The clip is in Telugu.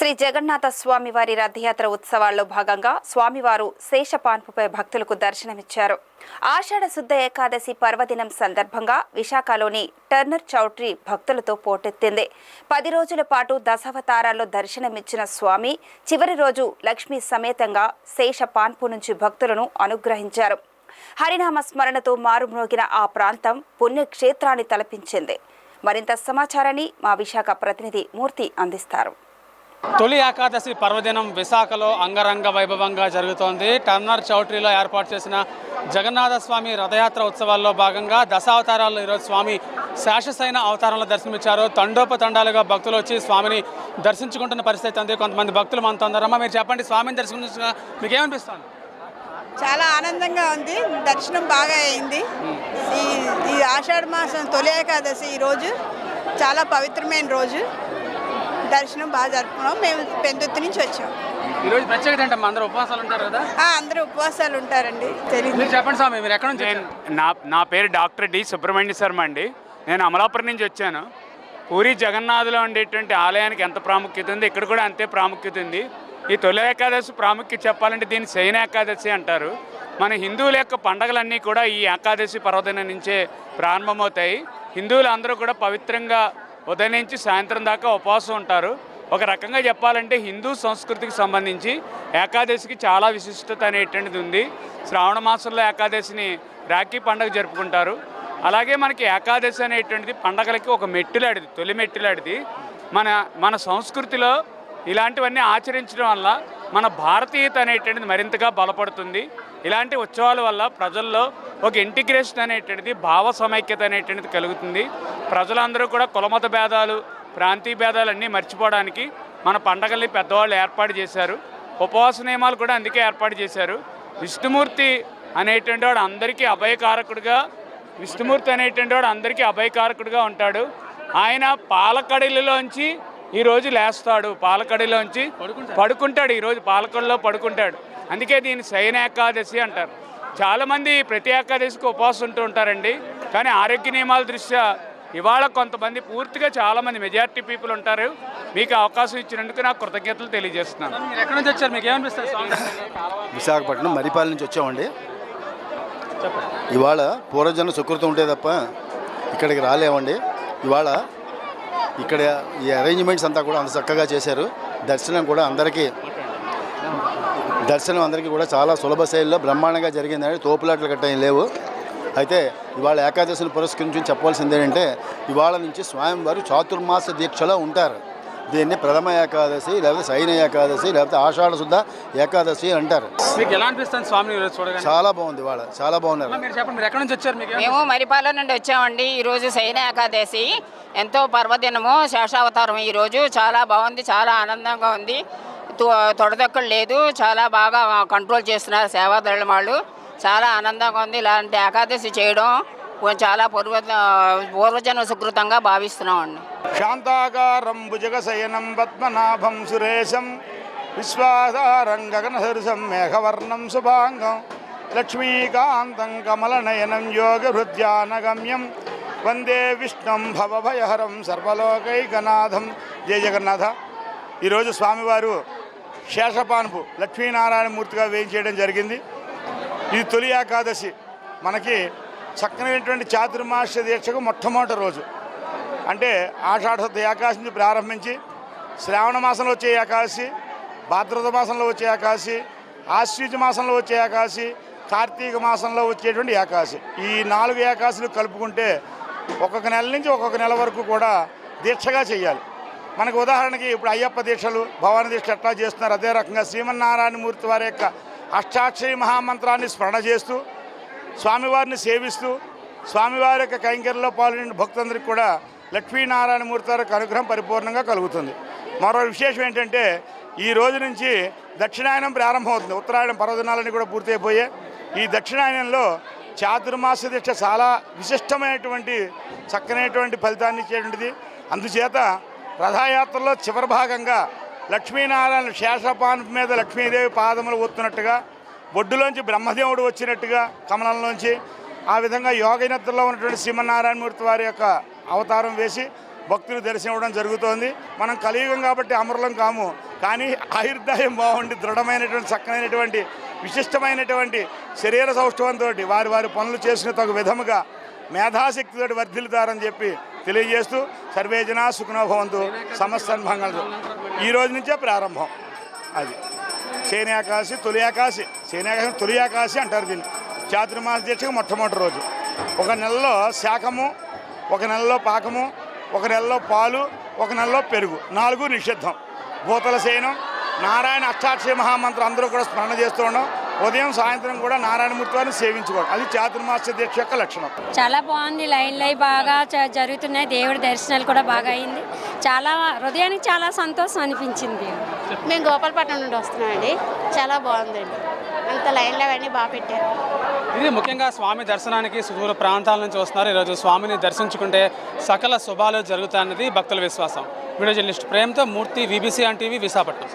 శ్రీ జగన్నాథ స్వామివారి రథయాత్ర ఉత్సవాల్లో భాగంగా స్వామివారు శేషపాన్పుపై భక్తులకు దర్శనమిచ్చారు. ఆషాఢ శుద్ధ ఏకాదశి పర్వదినం సందర్భంగా విశాఖలోని టర్నర్ చౌట్రీ భక్తులతో పోటెత్తింది. 10 రోజుల పాటు దశావతారాల్లో దర్శనమిచ్చిన స్వామి చివరి రోజు లక్ష్మీ సమేతంగా శేషపాన్పు నుంచి భక్తులను అనుగ్రహించారు. హరినామ స్మరణతో మారుమ్రోగిన ఆ ప్రాంతం పుణ్యక్షేత్రాన్ని తలపించింది. మరింత సమాచారాన్ని మా విశాఖ ప్రతినిధి మూర్తి అందిస్తారు. తొలి ఏకాదశి పర్వదినం విశాఖలో అంగరంగ వైభవంగా జరుగుతోంది. టర్నర్ చౌట్రీలో ఏర్పాటు చేసిన జగన్నాథ స్వామి రథయాత్ర ఉత్సవాల్లో భాగంగా దశావతారాల్లో ఈరోజు స్వామి శేషశయన అవతారంలో దర్శనమిచ్చారు. తండోపతండాలుగా భక్తులు వచ్చి స్వామిని దర్శించుకుంటున్న పరిస్థితి ఉంది. కొంతమంది భక్తులు మనతో ఉన్నారమ్మా, మీరు చెప్పండి, స్వామిని దర్శించిన మీకు ఏమనిపిస్తుంది? చాలా ఆనందంగా ఉంది. దర్శనం బాగా అయింది. ఈ ఆషాఢ మాసం తొలి ఏకాదశి ఈరోజు చాలా పవిత్రమైన రోజు. దర్శనం బాగా జరుపుకున్నాం. మేము పెందుర్తి నుంచి వచ్చాం. ఈరోజు ప్రత్యేకత ఏంటమ్మా? అందరూ ఉపవాసాలు ఉంటారు కదా? అందరూ ఉపవాసాలు ఉంటారండి. తెలియదు. మీరు చెప్పండి స్వామి, మీరు ఎక్కడ నుంచి? నా పేరు డాక్టర్ డి సుబ్రహ్మణ్య శర్మ అండి. నేను అమలాపురం నుంచి వచ్చాను. పూరి జగన్నాథులో ఉండేటువంటి ఆలయానికి ఎంత ప్రాముఖ్యత ఉంది, ఇక్కడ కూడా అంతే ప్రాముఖ్యత ఉంది. ఈ తొలి ఏకాదశి ప్రాముఖ్యత చెప్పాలంటే దీన్ని శయన ఏకాదశి అంటారు. మన హిందువుల యొక్క పండగలన్నీ కూడా ఈ ఏకాదశి పర్వదినం నుంచే ప్రారంభమవుతాయి. హిందువులు అందరూ కూడా పవిత్రంగా ఉదయం నుంచి సాయంత్రం దాకా ఉపవాసం ఉంటారు. ఒక రకంగా చెప్పాలంటే హిందూ సంస్కృతికి సంబంధించి ఏకాదశికి చాలా విశిష్టత అనేటువంటిది ఉంది. శ్రావణ మాసంలో ఏకాదశిని రాఖీ పండుగ జరుపుకుంటారు. అలాగే మనకి ఏకాదశి అనేటువంటిది పండగలకి ఒక మెట్టిలాడిది, తొలి మెట్టిలాడిది. మన సంస్కృతిలో ఇలాంటివన్నీ ఆచరించడం వల్ల మన భారతీయత అనేటువంటిది మరింతగా బలపడుతుంది. ఇలాంటి ఉత్సవాల వల్ల ప్రజల్లో ఒక ఇంటిగ్రేషన్ అనేటువంటిది, భావ సమైక్యత అనేటువంటిది కలుగుతుంది. ప్రజలందరూ కూడా కులమత భేదాలు, ప్రాంతీయ భేదాలు అన్నీ మర్చిపోవడానికి మన పండగల్ని పెద్దవాళ్ళు ఏర్పాటు చేశారు. ఉపవాస నియమాలు కూడా అందుకే ఏర్పాటు చేశారు. విష్ణుమూర్తి అనేటువంటి వాడు అందరికీ అభయకారకుడిగా ఉంటాడు. ఆయన పాలకడిలోంచి ఈరోజు లేస్తాడు, పాలకడిలోంచి పడుకుంటాడు. ఈరోజు పాలకడిలో పడుకుంటాడు. అందుకే దీన్ని శయన ఏకాదశి అంటారు. చాలామంది ప్రతి ఏకాదశికి ఉపవాసం ఉంటూ ఉంటారండి. కానీ ఆరోగ్య నియమాల దృష్ట్యా ఇవాళ కొంతమంది పూర్తిగా చాలామంది మెజారిటీ పీపుల్ ఉంటారు. మీకు అవకాశం ఇచ్చినందుకు నాకు కృతజ్ఞతలు తెలియజేస్తున్నాను. మీరు ఎక్కడి నుంచి వచ్చారు? మీకు ఏమనిపిస్తుంది? విశాఖపట్నం మరిపాలెం నుంచి వచ్చామండి. ఇవాళ పూర్వజన్మ సుకృతం ఉంటే తప్ప ఇక్కడికి రాలేమండి. ఇవాళ ఇక్కడ ఈ అరేంజ్మెంట్స్ అంతా కూడా అంత చక్కగా చేశారు. దర్శనం అందరికీ కూడా చాలా సులభ శైలిలో బ్రహ్మాండంగా జరిగిందని తోపులాట్లు గట్ట ఏం లేవు. అయితే ఇవాళ ఏకాదశిని పురస్కరించి చెప్పవలసింది ఏంటంటే, ఇవాళ నుంచి స్వామివారు చాతుర్మాస దీక్షలో ఉంటారు. దీన్ని ప్రథమ ఏకాదశి, లేకపోతే శయన ఏకాదశి, లేకపోతే ఆషాఢ శుద్ధ ఏకాదశి అంటారు. మీకు ఎలా అనిపిస్తుంది స్వామి చూడగానే? చాలా బాగుంది. ఇవాళ చాలా బాగున్నారు. మీరు చెప్పండి, మీరు ఎక్కడి నుంచి వచ్చారు? మేము మరిపాలెం నుండి వచ్చామండి. ఈరోజు శయన ఏకాదశి ఎంతో పర్వదినము, శేషావతారం. ఈరోజు చాలా బాగుంది, చాలా ఆనందంగా ఉంది. తొడదొక్కలు లేదు, చాలా బాగా కంట్రోల్ చేస్తున్నారు సేవాదళం వాళ్ళు. చాలా ఆనందంగా ఉంది. ఇలాంటి ఏకాదశి చేయడం చాలా పూర్వజన్మ సుకృతంగా భావిస్తున్నామండి. శాంతాకారం భుజగశయనం పద్మనాభం సురేశం విశ్వాసారం గగనసరుసం మేఘవర్ణం శుభాంగం లక్ష్మీకాంతం కమలనయనం యోగహృద్యానగమ్యం వందే విష్ణుం భవభయహరం సర్వలోకైకనాథం. జయ జగన్నాథ. ఈరోజు స్వామివారు శేషపాన్పు లక్ష్మీనారాయణమూర్తిగా వేయించేయడం జరిగింది. ఇది తొలి ఏకాదశి. మనకి చక్కనైనటువంటి చాతుర్మాస దీక్షకు మొట్టమొదటి రోజు. అంటే ఆషాఢ శుద్ధ ఏకాదశి నుంచి ప్రారంభించి శ్రావణ మాసంలో వచ్చే ఏకాదశి, భాద్రపద మాసంలో వచ్చే ఏకాదశి, ఆశ్వీజ మాసంలో వచ్చే ఏకాదశి, కార్తీక మాసంలో వచ్చేటువంటి ఏకాదశి, ఈ 4 ఏకాదశులు కలుపుకుంటే ఒక్కొక్క నెల నుంచి ఒక్కొక్క నెల వరకు కూడా దీక్షగా చేయాలి. మనకు ఉదాహరణకి ఇప్పుడు అయ్యప్ప దీక్షలు, భవానీ దీక్ష ఎట్లా చేస్తున్నారు, అదే రకంగా శ్రీమన్నారాయణమూర్తి వారి యొక్క అష్టాక్షరి మహామంత్రాన్ని స్మరణ చేస్తూ, స్వామివారిని సేవిస్తూ, స్వామివారి యొక్క కైంకర్యంలో పాల్గొనే భక్తులందరికీ కూడా లక్ష్మీనారాయణమూర్తి వారి అనుగ్రహం పరిపూర్ణంగా కలుగుతుంది. మరో విశేషం ఏంటంటే, ఈ రోజు నుంచి దక్షిణాయనం ప్రారంభమవుతుంది. ఉత్తరాయణం పర్వదినాలన్నీ కూడా పూర్తయిపోయాయి. ఈ దక్షిణాయనంలో చాతుర్మాస దీక్ష చాలా విశిష్టమైనటువంటి చక్కనైనటువంటి ఫలితాన్ని ఇచ్చేటువంటిది. అందుచేత రథయాత్రలో చివరి భాగంగా లక్ష్మీనారాయణ శేషపాన్పు మీద లక్ష్మీదేవి పాదములు ఒత్తున్నట్టుగా, బొడ్డులోంచి బ్రహ్మదేవుడు వచ్చినట్టుగా కమలంలోంచి, ఆ విధంగా యోగనిద్రలో ఉన్నటువంటి శ్రీమన్నారాయణమూర్తి వారి యొక్క అవతారం వేసి భక్తులు దర్శనం ఇవ్వడం జరుగుతోంది. మనం కలియుగం కాబట్టి అమరులం కాము, కానీ ఆయుర్దాయం బాగుండి దృఢమైనటువంటి చక్కనైనటువంటి విశిష్టమైనటువంటి శరీర సౌష్ఠవంతో వారి వారి పనులు చేసిన తగు విధముగా మేధాశక్తితోటి వర్ధిల్లుతారని చెప్పి తెలియజేస్తూ సర్వే జనా సుఖినో భవంతు సమస్తన్భంగా ఈ రోజు నుంచే ప్రారంభం. అది శయన ఏకాదశి తొలి ఏకాదశి, శయన ఏకాదశి తొలి ఏకాదశి అంటారు దీన్ని. చాతుర్మాస దీక్షకు మొట్టమొదటి రోజు. ఒక నెలలో శాఖము, ఒక నెలలో పాకము, ఒక నెలలో పాలు, ఒక నెలలో పెరుగు, 4 నిషిద్ధం. భూతల శయనం, నారాయణ అష్టాక్షరి మహామంత్రం అందరూ కూడా స్మరణ చేస్తూ ఉండడం, ఉదయం సాయంత్రం కూడా నారాయణమూర్తి వారిని సేవించుకోవడం, అది చాతుర్మాస దీక్ష యొక్క లక్షణం. చాలా బాగుంది. లైన్లు బాగా జరుగుతున్నాయి. దేవుడి దర్శనాలు కూడా బాగా అయింది. చాలా హృదయానికి చాలా సంతోషం అనిపించింది. మేము గోపాలపట్నం నుండి వస్తున్నామండి. చాలా బాగుందండి. అంత లైన్లు అవన్నీ బాగా పెట్టారు. ఇది ముఖ్యంగా స్వామి దర్శనానికి సుదూర ప్రాంతాల నుంచి వస్తున్నారు. ఈరోజు స్వామిని దర్శించుకుంటే సకల శుభాలు జరుగుతాయన్నది భక్తుల విశ్వాసం. వీడియో జర్నలిస్ట్ ప్రేమ్తో మూర్తి, VBC టీవీ, విశాఖపట్నం.